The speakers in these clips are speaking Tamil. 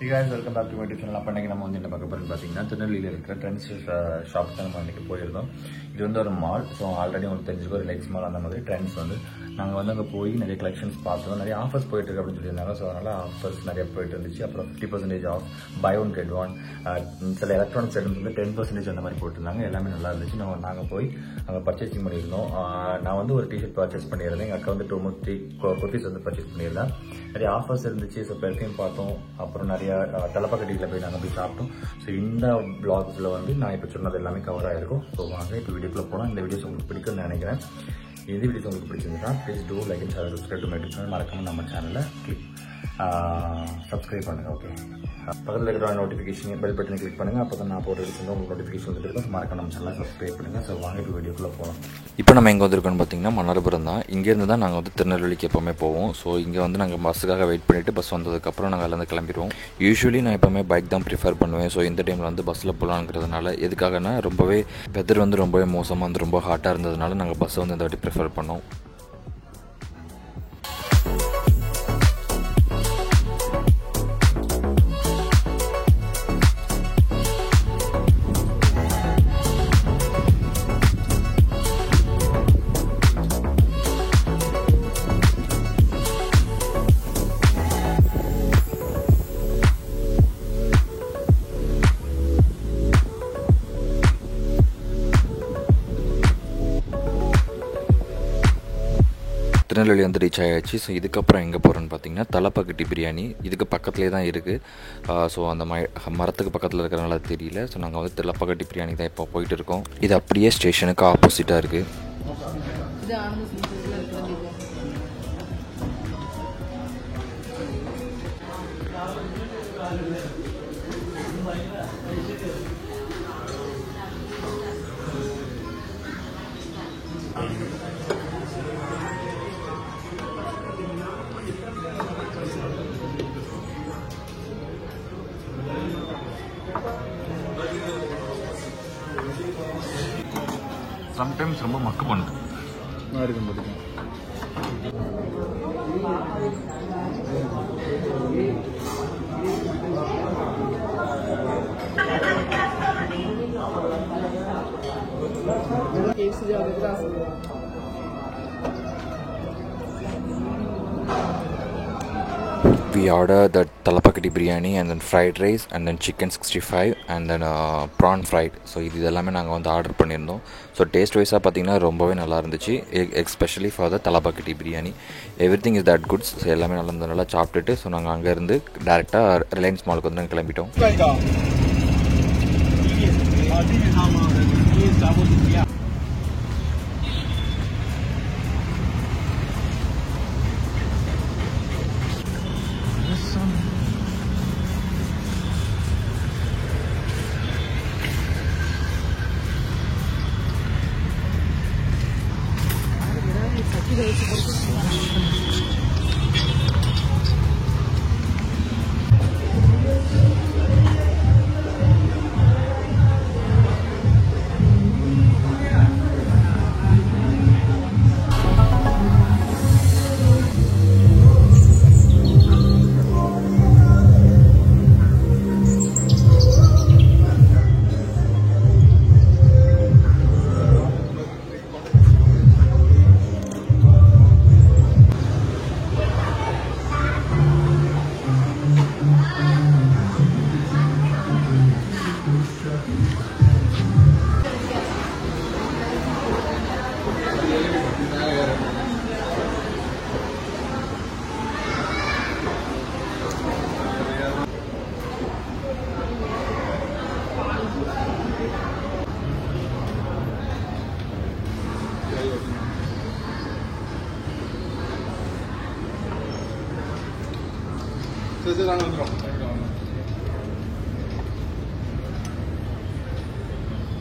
Hey guys, welcome back to my YouTube channel. அப்ப இன்னைக்கு நம்ம வந்து என்ன பார்க்க போறோம்னு பாத்தீங்கன்னா திருநெல்வேலியில இருக்கிற ட்ரெண்ட்ஸ் ஷாப் தான் நம்ம இன்னைக்கு போயிருந்தோம். இது வந்து ஒரு மால். ஸோ ஆல்ரெடி உங்களுக்கு தெரிஞ்சுக்கோ ரிலைக்ஸ் மால் அந்த மாதிரி ட்ரெண்ட்ஸ் வந்து நாங்கள் வந்து அங்கே போய் நிறைய கலெக்ஷன்ஸ் பார்த்தோம். நிறைய ஆஃபர்ஸ் போயிட்டு இருக்கு அப்படின்னு சொல்லியிருந்தாங்க. ஸோ அதனால ஆஃபர்ஸ் நிறைய போயிட்டு இருந்துச்சு. அப்புறம் 50% off, buy one get one, சில எலக்ட்ரானிக்ஸ் ஐட்டம்ஸ் வந்து 10% அந்த மாதிரி போட்டிருந்தாங்க. எல்லாமே நல்லா இருந்துச்சு. நாங்கள் போய் அங்கே பர்ச்சேசிங் பண்ணியிருந்தோம். நான் வந்து ஒரு டிஷர்ட் பர்ச்சேஸ் பண்ணியிருந்தேன். எங்கள் அக்கா வந்து 2-3 குர்த்திஸ் வந்து பர்ச்சேஸ் பண்ணியிருந்தேன். நிறைய ஆஃபர்ஸ் இருந்துச்சு. ஸோ பெர்ஃப்யூம் பார்த்தோம். அப்புறம் நிறைய தலப்பாக்கட்டியில் போய் நாங்கள் போய் சாப்பிட்டோம். ஸோ இந்த பிளாக்ஸில் வந்து நான் இப்போ சொன்னது எல்லாமே கவர் ஆகிருக்கும். ஸோ வாங்க இப்போ வீடியோக்குள்ளே போனால் இந்த வீடியோஸ் உங்களுக்கு பிடிக்கும்னு நினைக்கிறேன். இந்த வீடியோஸ் உங்களுக்கு பிடிச்சிருந்தா please do like and share, subscribe to my YouTube channel. மறக்காம நம்ம சேனலை சப்ஸ்கிரைப் பண்ணுங்கள். ஓகே, பக்கத்தில் இருக்கிற நோட்டிஃபிகேஷன் பெல் பட்டனை கிளிக் பண்ணுங்கள். அப்போ தான் நான் போட்டு வந்து உங்களுக்கு நோட்டிஃபிகேஷன் வந்துருக்கும். ஸோ மறக்காம நம்ம சேனலை சப்ஸ்கிரைப் பண்ணுங்கள். ஸோ வாங்க இப்போ வீடியோக்குள்ளே போகலாம். இப்போ நம்ம எங்கே வந்திருக்கோம்னு பார்த்தீங்கன்னா மன்னார்புரம் தான். இங்கேருந்து தான் நாங்கள் வந்து திருநெல்வேலிக்கு எப்போவுமே போவோம். ஸோ இங்கே வந்து நாங்கள் பஸ்ஸுக்காக வெயிட் பண்ணிவிட்டு பஸ் வந்ததுக்கப்புறம் நாங்கள் அதில் கிளம்பிடுவோம். யூஸ்வலி நான் எப்போவுமே பைக் தான் ப்ரிஃபர் பண்ணுவேன். ஸோ இந்த டைமில் வந்து பஸ்ஸில் போகலாங்கிறதுனால எதுக்காகனா ரொம்பவே வெதர் வந்து ரொம்பவே மோசமாக வந்து ரொம்ப ஹாட்டாக இருந்ததுனால நாங்கள் பஸ்ஸை வந்து இந்த வாட்டி ப்ரிஃபர் பண்ணோம். திருநெல்வேலி வந்து ரீச் ஆகிடுச்சு. ஸோ இதுக்கப்புறம் எங்கே போகிறோன்னு பார்த்தீங்கன்னா தலப்பாக்கட்டி பிரியாணி. இதுக்கு பக்கத்துலேயே தான் இருக்குது. ஸோ அந்த மரத்துக்கு பக்கத்தில் இருக்கிறனால தெரியல. ஸோ நாங்கள் வந்து தலப்பாக்கட்டி பிரியாணி தான் இப்போ போயிட்டு இருக்கோம். இது அப்படியே ஸ்டேஷனுக்கு ஆப்போசிட்டாக இருக்குது. சம்டைம்ஸ் ரொம்ப மக்கு பண்ணுது இருக்கும் போது. We ordered the talapakati biryani and then fried rice and then chicken 65 and then prawn fried. So இது எல்லாமே நாங்கள் வந்து ஆர்டர் பண்ணியிருந்தோம். ஸோ டேஸ்ட் வைஸாக பார்த்தீங்கன்னா ரொம்பவே நல்லா இருந்துச்சு. Especially for the Thalappakatti biryani. Every thing is that goods. So எல்லாமே நல்லா சாப்பிட்டுட்டு ஸோ நாங்கள் அங்கேருந்து டேரெக்டாக ரிலையன்ஸ் மாலுக்கு வந்து நாங்கள் கிளம்பிட்டோம்.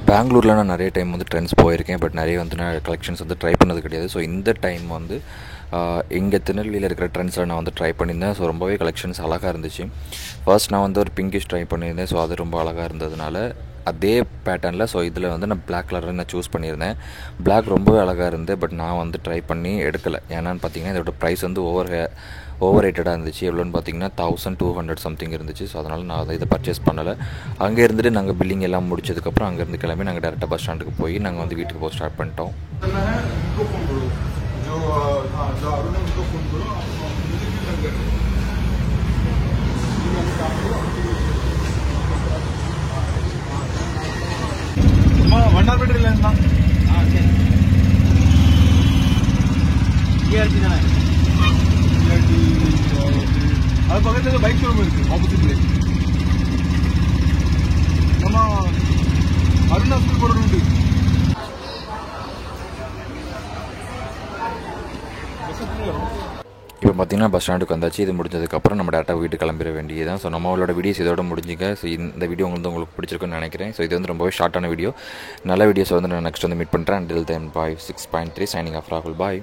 பெங்களூரில் நான் நிறைய டைம் வந்து ட்ரெண்ட்ஸ் போயிருக்கேன். பட் நிறைய வந்து நான் கலெக்ஷன்ஸ் வந்து ட்ரை பண்ணது கிடையாது. ஸோ இந்த டைம் வந்து இங்கே திருநெல்வேலியில் இருக்கிற ட்ரெண்ட்ஸில் நான் வந்து ட்ரை பண்ணியிருந்தேன். ஸோ ரொம்பவே கலெக்ஷன்ஸ் அழகாக இருந்துச்சு. ஃபர்ஸ்ட் நான் வந்து ஒரு பிங்கிஷ் ட்ரை பண்ணியிருந்தேன். ஸோ அது ரொம்ப அழகாக இருந்ததுனால அதே பேட்டர்னில் ஸோ இதில் வந்து நான் பிளாக் கலர் நான் சூஸ் பண்ணியிருந்தேன். பிளாக் ரொம்பவே அழகாக இருந்தது. பட் நான் வந்து ட்ரை பண்ணி எடுக்கலை. ஏன்னான்னு பார்த்தீங்கன்னா இதோட ப்ரைஸ் வந்து ஓவர் ரேட்டடாக இருந்துச்சு. எவ்வளோன்னு பார்த்தீங்கன்னா 1200 சம்திங் இருந்துச்சு. ஸோ அதனால் நான் அதை இதை பர்ச்சேஸ் பண்ணலை. அங்கே இருந்துட்டு நாங்கள் பில்லிங் எல்லாம் முடிச்சதுக்கப்புறம் அங்கேருந்து கிளம்பி நாங்கள் டேரெக்டாக பஸ் ஸ்டாண்டுக்கு போய் நாங்கள் வந்து வீட்டுக்கு போக ஸ்டார்ட் பண்ணிட்டோம். அது பக்கத்துல பைக் ஷோரூம் இருக்கு ஆப்போசிட்ல. நம்ம அருண் ஹாஸ்பிட்டல் போறது உண்டு. இப்போ பார்த்தீங்கன்னா பஸ் ஸ்டாண்டுக்கு வந்தாச்சு. இது முடிஞ்சதுக்கப்புறம் நம்ம டேரெக்டாக வீட்டுக்கு கிளம்பிட வேண்டியதான். ஸோ நம்மளோட வீடியோஸ் இதோட முடிஞ்சுங்க. ஸோ இந்த வீடியோ உங்களுக்கு பிடிச்சிருக்குன்னு நினைக்கிறேன். ஸோ இது வந்து ரொம்பவே ஷார்ட்டான வீடியோ. நல்ல வீடியோஸ் வந்து நான் நெக்ஸ்ட் வந்து மீட் பண்ணுறேன். Until then, bye. 6.3 signing off. Rahul, bye.